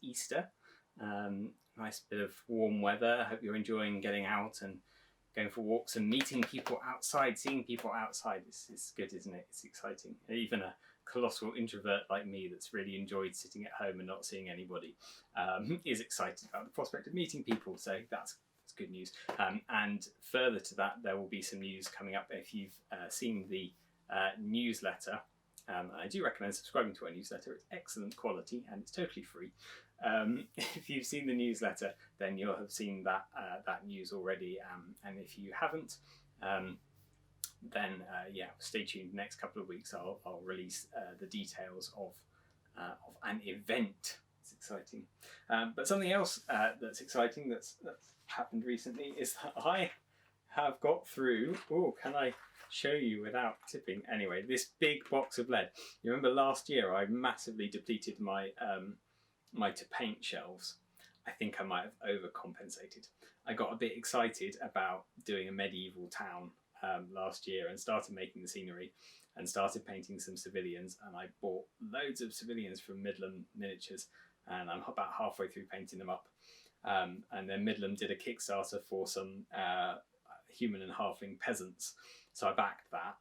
Easter. Nice bit of warm weather. I hope you're enjoying getting out and going for walks and meeting people outside, seeing people outside. It's good, isn't it? It's exciting. Even a colossal introvert like me that's really enjoyed sitting at home and not seeing anybody is excited about the prospect of meeting people. So that's good news. And further to that, there will be some news coming up. If you've seen the newsletter, I do recommend subscribing to our newsletter. It's excellent quality and it's totally free. If you've seen the newsletter, then you'll have seen that news already. And if you haven't, then stay tuned. The next couple of weeks, I'll release the details of an event. It's exciting. But something else that's exciting that's happened recently is that I have got through. Oh, can I show you without tipping? Anyway, this big box of lead. You remember last year I massively depleted my my to paint shelves. I think I might have overcompensated. I got a bit excited about doing a medieval town last year and started making the scenery and started painting some civilians, and I bought loads of civilians from Midlam Miniatures, and I'm about halfway through painting them up. And then Midlam did a Kickstarter for some human and halfling peasants, so I backed that.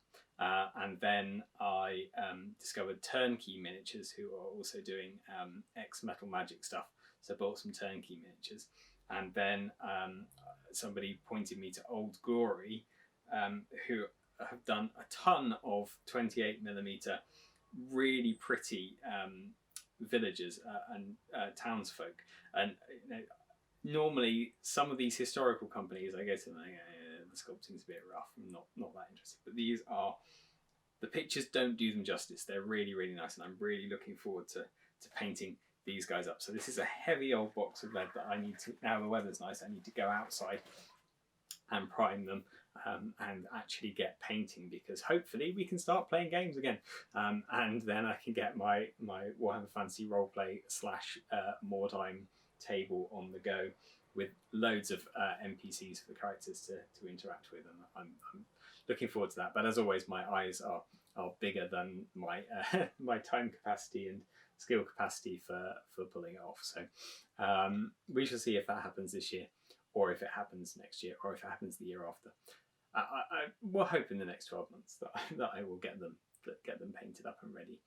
And then I discovered Turnkey Miniatures, who are also doing ex-Metal Magic stuff, so I bought some Turnkey Miniatures. And then somebody pointed me to Old Glory, who have done a ton of 28mm really pretty villagers and townsfolk. And normally some of these historical companies, I go to them, the sculpting's a bit rough, I'm not that interested. But these are, the pictures don't do them justice. They're really, really nice, and I'm really looking forward to painting these guys up. So this is a heavy old box of lead that I need to, now the weather's nice, I need to go outside and prime them and actually get painting, because hopefully we can start playing games again, and then I can get my Warhammer Fantasy roleplay / Mordheim table on the go with loads of NPCs for the characters to interact with, and I'm looking forward to that. But as always, my eyes are bigger than my my time capacity and skill capacity for pulling it off. So we shall see if that happens this year, or if it happens next year, or if it happens the year after. I will hope in the next 12 months that I will get them painted up and ready.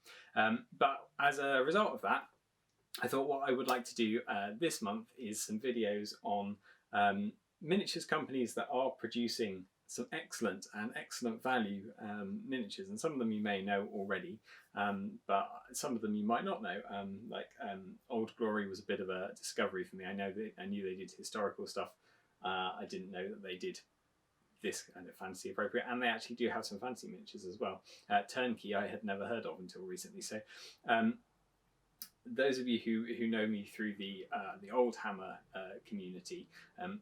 But as a result of that, I thought what I would like to do this month is some videos on miniatures companies that are producing some excellent value miniatures, and some of them you may know already, but some of them you might not know. Old Glory was a bit of a discovery for me. I knew they did historical stuff. I didn't know that they did this kind of fantasy appropriate, and they actually do have some fancy miniatures as well. Turnkey I had never heard of until recently. So those of you who know me through the Old Hammer community,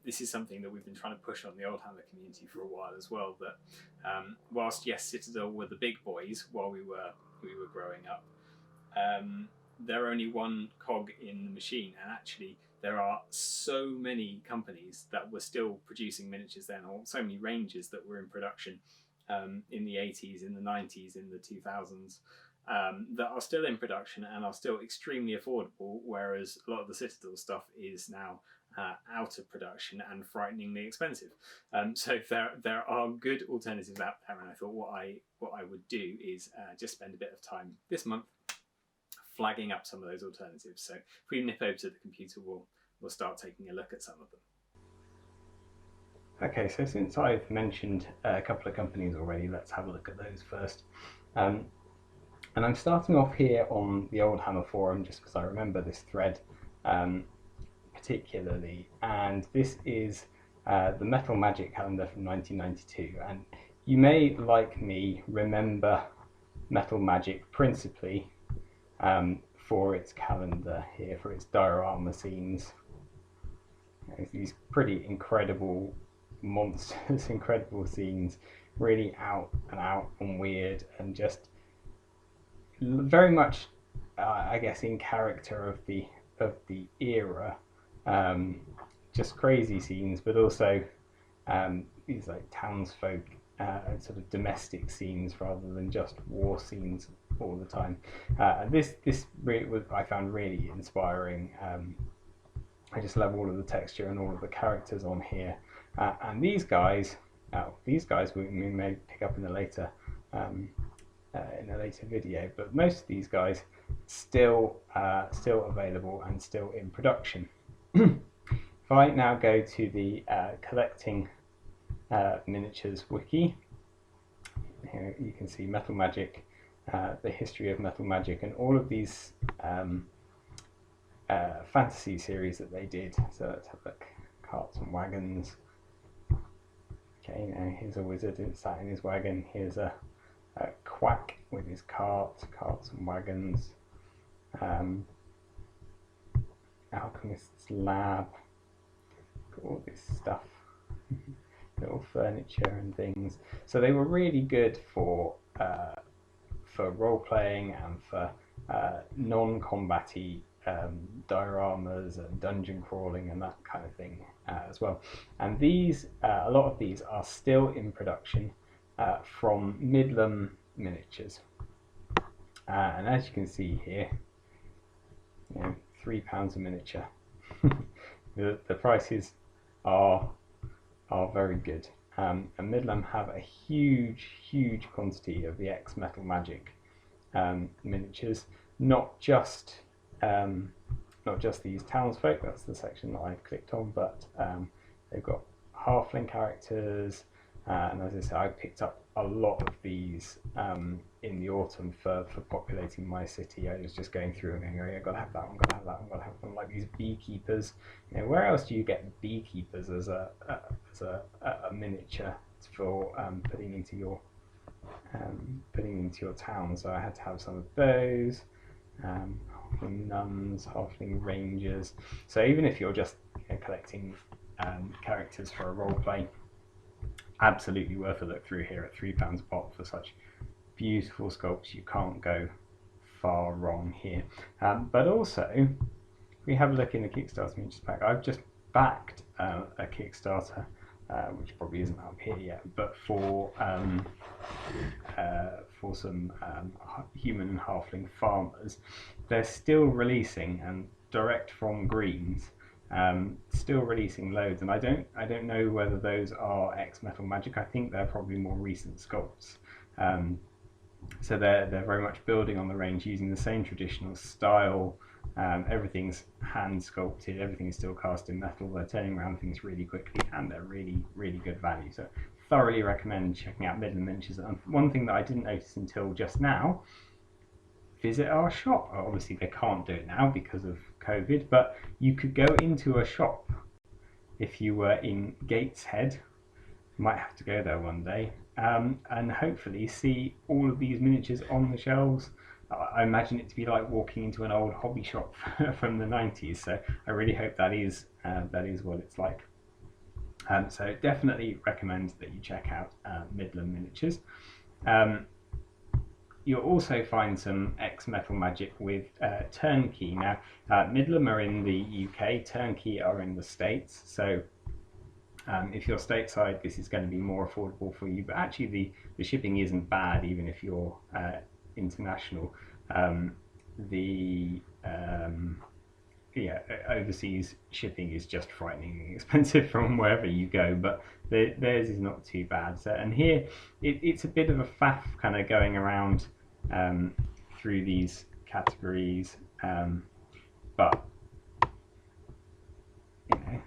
this is something that we've been trying to push on the Old Hammer community for a while as well. That whilst yes, Citadel were the big boys while we were growing up, they're only one cog in the machine, and actually there are so many companies that were still producing miniatures then, or so many ranges that were in production in the 80s, in the 90s, in the 2000s. That are still in production and are still extremely affordable, whereas a lot of the Citadel stuff is now out of production and frighteningly expensive. So there are good alternatives out there, and I thought what I would do is just spend a bit of time this month flagging up some of those alternatives. So if we nip over to the computer, we'll start taking a look at some of them. Okay, so since I've mentioned a couple of companies already, let's have a look at those first. And I'm starting off here on the Old Hammer forum just because I remember this thread particularly, and this is the Metal Magic calendar from 1992, and you may, like me, remember Metal Magic principally for its calendar here, for its diorama scenes. These pretty incredible monsters, incredible scenes, really out and weird, and just very much, I guess, in character of the era. Just crazy scenes, but also these like townsfolk, sort of domestic scenes rather than just war scenes all the time. This really I found really inspiring. I just love all of the texture and all of the characters on here. And these guys we may pick up in a later video, but most of these guys still available and still in production. If I now go to the collecting miniatures wiki, here you can see Metal Magic, the history of Metal Magic, and all of these fantasy series that they did. So let's have a look. Carts and wagons. Okay, now here's a wizard sat in his wagon. Here's a quack with his carts and wagons. Alchemist's lab. Got all this stuff. Little furniture and things. So they were really good for role playing and for non-combat-y dioramas and dungeon crawling and that kind of thing as well. And these, a lot of these are still in production from Midlam Miniatures. And as you can see here, you know, £3 a miniature. The prices are very good. And Midlam have a huge quantity of the ex Metal Magic miniatures, not just these townsfolk. That's the section that I've clicked on, but they've got halfling characters, and as I said, I picked up a lot of these in the autumn for populating my city. I was just going through and going, oh yeah, gotta have that one, gotta have that one, gotta have them. Like these beekeepers. You know, where else do you get beekeepers as a miniature for putting into your town? So I had to have some of those. Halfling nuns, halfling rangers. So even if you're just collecting characters for a role play, absolutely worth a look through here at £3 a pop for such beautiful sculpts. You can't go far wrong here. But also, we have a look in the Kickstarter miniatures pack. I've just backed a Kickstarter, which probably isn't up here yet, but for some human and halfling farmers. They're still releasing, and direct from Greens, still releasing loads, and I don't know whether those are ex Metal Magic. I think they're probably more recent sculpts. So they're very much building on the range, using the same traditional style. Everything's hand sculpted, everything's still cast in metal. They're turning around things really quickly, and they're really good value. So thoroughly recommend checking out Midlam Miniatures. And one thing that I didn't notice until just now, visit our shop. Obviously they can't do it now because of COVID, but you could go into a shop if you were in Gateshead. You might have to go there one day, and hopefully see all of these miniatures on the shelves. I imagine it to be like walking into an old hobby shop from the 90s, so I really hope that is what it's like. So definitely recommend that you check out Midlam Miniatures. You'll also find some ex Metal Magic with Turnkey. Now, Midlam are in the UK, Turnkey are in the States, so if you're stateside, this is going to be more affordable for you, but actually the shipping isn't bad, even if you're international. Overseas shipping is just frighteningly expensive from wherever you go, but theirs is not too bad. So, and here it's a bit of a faff kind of going around through these categories, but you know,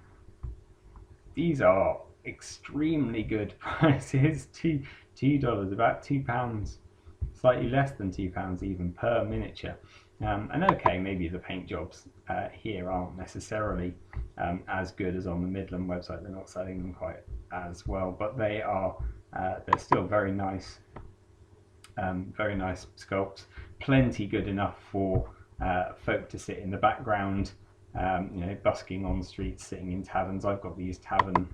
these are extremely good prices. $2, about £2, slightly less than £2 even per miniature. And okay, maybe the paint jobs here aren't necessarily as good as on the Midlam website. They're not selling them quite as well, but they are they're still very nice sculpts. Plenty good enough for folk to sit in the background, you know, busking on the streets, sitting in taverns. I've got these tavern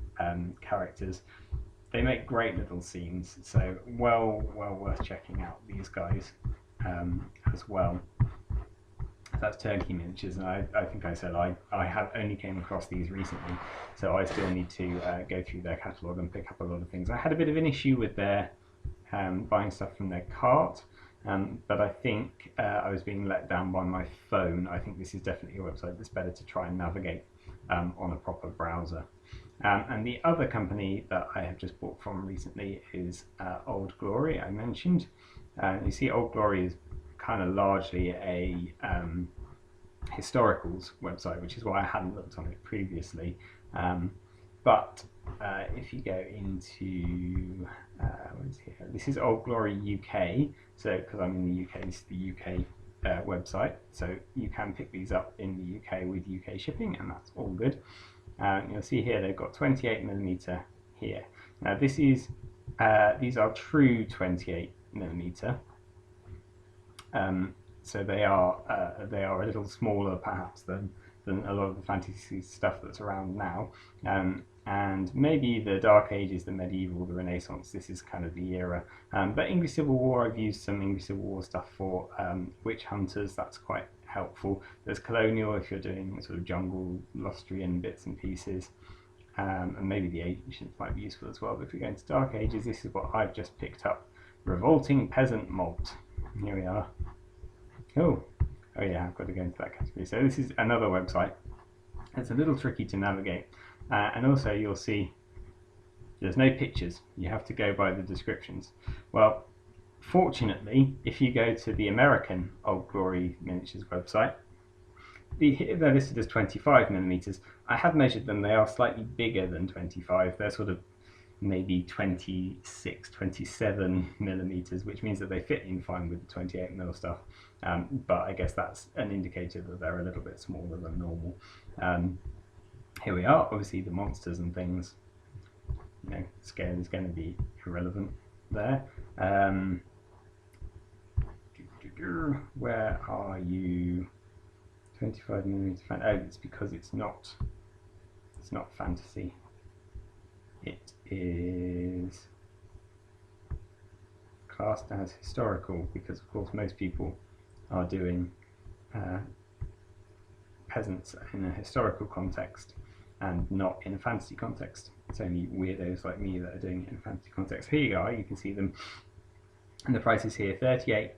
characters. They make great little scenes, so well worth checking out these guys as well. That's Turnkey Miniatures, and I think I said I have only came across these recently, so I still need to go through their catalogue and pick up a lot of things. I had a bit of an issue with their buying stuff from their cart. but I think I was being let down by my phone. I think this is definitely a website that's better to try and navigate on a proper browser. And the other company that I have just bought from recently is Old Glory, I mentioned. You see, Old Glory is kind of largely a historicals website, which is why I hadn't looked on it previously. But if you go into what is here? This is Old Glory UK. So because I'm in the UK, this is the UK website. So you can pick these up in the UK with UK shipping, and that's all good. You'll see here they've got 28mm here. Now this is these are true 28mm. So they are a little smaller perhaps than a lot of the fantasy stuff that's around now. And maybe the Dark Ages, the Medieval, the Renaissance, this is kind of the era. But English Civil War, I've used some English Civil War stuff for witch hunters, that's quite helpful. There's Colonial if you're doing sort of jungle, Lostrian bits and pieces. And maybe the Ancients might be useful as well. But if we go into Dark Ages, this is what I've just picked up. Revolting Peasant Mobs. Here we are. Oh yeah, I've got to go into that category. So this is another website. It's a little tricky to navigate. And also you'll see there's no pictures. You have to go by the descriptions. Well, fortunately, if you go to the American Old Glory Miniatures website, they're listed as 25mm. I have measured them. They are slightly bigger than 25. They're sort of maybe 26, 27mm, which means that they fit in fine with the 28mm stuff. But I guess that's an indicator that they're a little bit smaller than normal. Here we are. Obviously, the monsters and things, scale is going to be irrelevant there. Where are you? 25mm fan. Oh, it's because it's not fantasy. It is classed as historical because, of course, most people are doing peasants in a historical context and not in a fantasy context. It's only weirdos like me that are doing it in a fantasy context. Here you are, you can see them, and the price is here, $38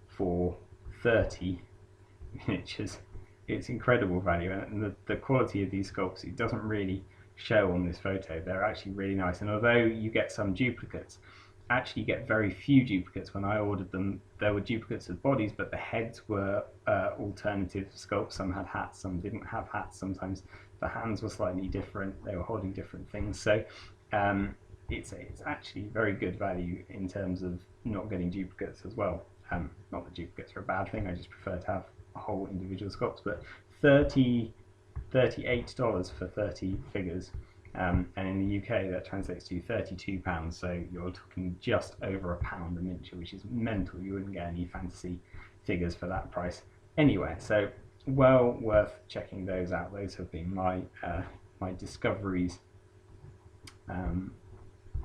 for 30 miniatures. It's incredible value, and the quality of these sculpts, it doesn't really show on this photo. They're actually really nice, and although you get some duplicates, actually you get very few duplicates. When I ordered them, there were duplicates of bodies, but the heads were alternative sculpts. Some had hats, some didn't have hats. Sometimes the hands were slightly different. They were holding different things. So it's actually very good value in terms of not getting duplicates as well. Not that duplicates are a bad thing. I just prefer to have a whole individual sculpts. But $38 for 30 figures. And in the UK that translates to £32, so you're talking just over £1 a miniature, which is mental. You wouldn't get any fantasy figures for that price anywhere. So well worth checking those out. Those have been my discoveries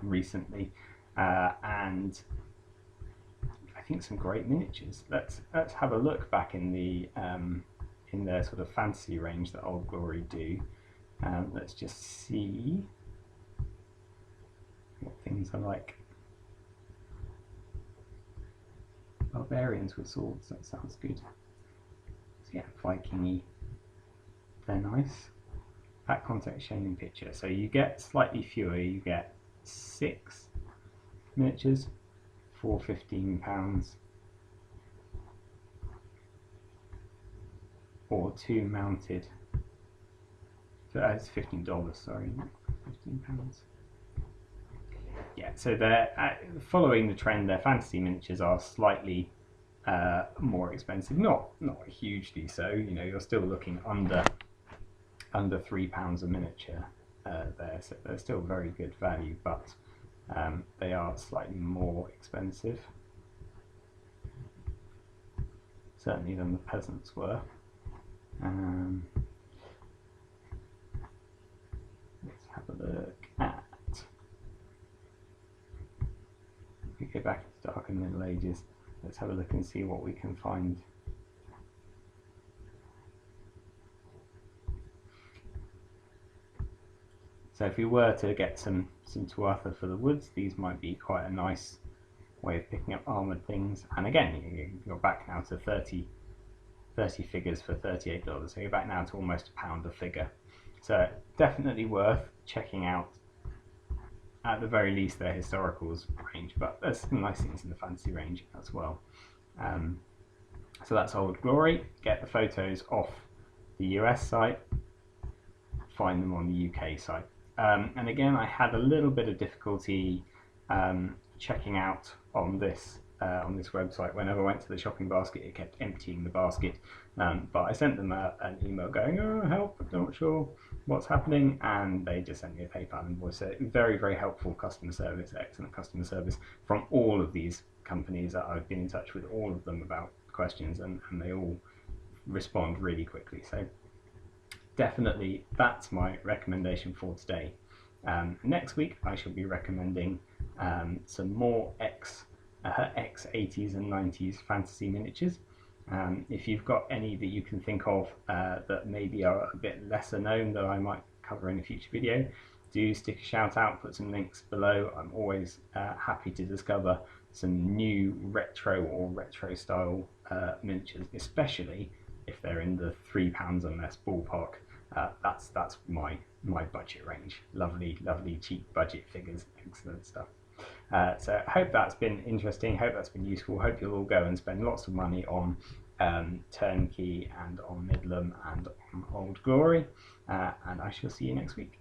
recently, and I think some great miniatures. Let's have a look back in the in their sort of fantasy range that Old Glory do. Let's just see what things are like. Barbarians with swords, that sounds good. So yeah, Viking-y, they're nice. That context shown in picture. So you get slightly fewer, you get 6 miniatures for £15, or 2 mounted. So it's $15, sorry, not £15. Yeah, so they're following the trend. Their fantasy miniatures are slightly more expensive, not hugely so. You're still looking under £3 a miniature there, so they're still very good value, but they are slightly more expensive, certainly than the peasants were. Let's have a look at, if we go back to Dark and Middle Ages, let's have a look and see what we can find. So if we were to get some Tuatha for the woods, these might be quite a nice way of picking up armoured things. And again, you're back now to 30 figures for $38, so you're back now to almost £1 a figure. So definitely worth checking out, at the very least, their historicals range, but there's some nice things in the fantasy range as well. So that's Old Glory. Get the photos off the US site, find them on the UK site. And again, I had a little bit of difficulty checking out on this website. Whenever I went to the shopping basket, it kept emptying the basket. But I sent them an email going, "Oh, help! I'm not sure what's happening," and they just sent me a PayPal invoice. So very, very helpful customer service, excellent customer service from all of these companies that I've been in touch with, all of them about questions, and they all respond really quickly. So definitely, that's my recommendation for today. Next week, I shall be recommending some more X80s and 90s fantasy miniatures. If you've got any that you can think of that maybe are a bit lesser known that I might cover in a future video, do stick a shout out, put some links below. I'm always happy to discover some new retro or retro style miniatures, especially if they're in the £3 and less ballpark. That's my budget range. Lovely cheap budget figures, excellent stuff. So I hope that's been interesting, hope that's been useful, hope you'll all go and spend lots of money on Turnkey and on Midlam and on Old Glory, and I shall see you next week.